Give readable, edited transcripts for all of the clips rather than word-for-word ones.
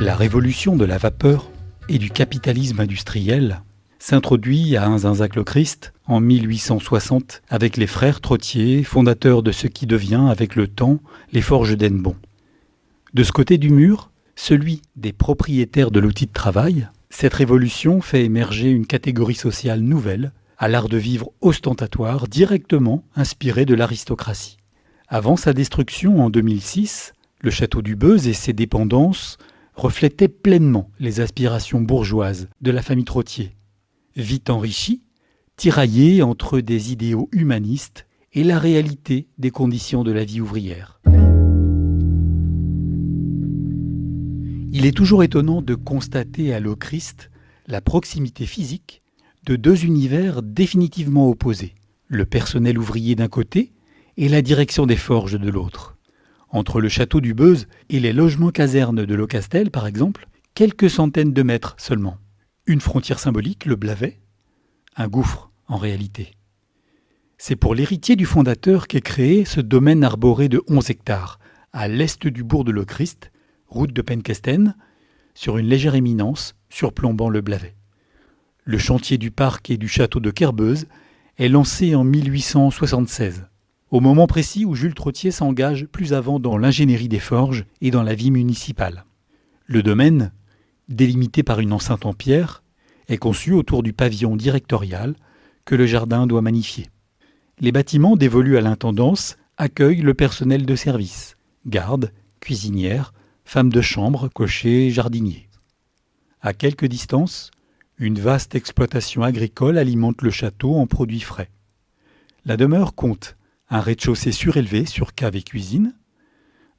La révolution de la vapeur et du capitalisme industriel s'introduit à Ainzinzac-le-Christ en 1860 avec les frères Trottier, fondateurs de ce qui devient avec le temps les forges d'Hennebont. De ce côté du mur, celui des propriétaires de l'outil de travail, cette révolution fait émerger une catégorie sociale nouvelle, à l'art de vivre ostentatoire directement inspiré de l'aristocratie. Avant sa destruction en 2006, le château du Beuz et ses dépendances reflétaient pleinement les aspirations bourgeoises de la famille Trottier. Vite enrichi, tiraillé entre des idéaux humanistes et la réalité des conditions de la vie ouvrière. Il est toujours étonnant de constater à l'Au-Christ la proximité physique de deux univers définitivement opposés, le personnel ouvrier d'un côté et la direction des forges de l'autre. Entre le château du Beuz et les logements-casernes de Locastel, par exemple, quelques centaines de mètres seulement. Une frontière symbolique, le Blavet, un gouffre en réalité. C'est pour l'héritier du fondateur qu'est créé ce domaine arboré de 11 hectares, à l'est du bourg de Lochrist, route de Penkesten, sur une légère éminence surplombant le Blavet. Le chantier du parc et du château de Kerbeuz est lancé en 1876, au moment précis où Jules Trottier s'engage plus avant dans l'ingénierie des forges et dans la vie municipale. Le domaine, délimité par une enceinte en pierre, est conçu autour du pavillon directorial que le jardin doit magnifier. Les bâtiments dévolus à l'intendance accueillent le personnel de service, gardes, cuisinières, femmes de chambre, cochers, jardiniers. À quelque distance, une vaste exploitation agricole alimente le château en produits frais. La demeure compte un rez-de-chaussée surélevé sur cave et cuisine,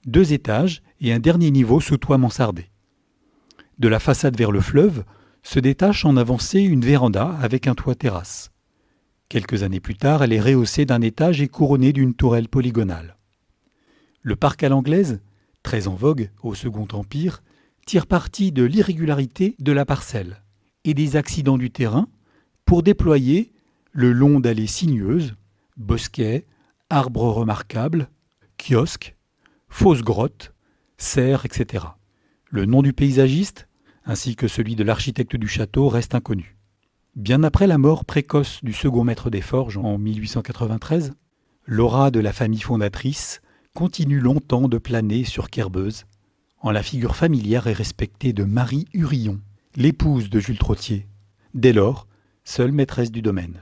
2 étages et un dernier niveau sous toit mansardé. De la façade vers le fleuve se détache en avancée une véranda avec un toit terrasse. Quelques années plus tard, elle est rehaussée d'un étage et couronnée d'une tourelle polygonale. Le parc à l'anglaise, très en vogue au Second Empire, tire parti de l'irrégularité de la parcelle et des accidents du terrain pour déployer, le long d'allées sinueuses, bosquets, arbres remarquables, kiosques, fausses grottes, serres, etc. Le nom du paysagiste, ainsi que celui de l'architecte du château, reste inconnu. Bien après la mort précoce du second maître des forges en 1893, l'aura de la famille fondatrice continue longtemps de planer sur Kerbeuz, en la figure familière et respectée de Marie Hurillon, l'épouse de Jules Trottier, dès lors seule maîtresse du domaine.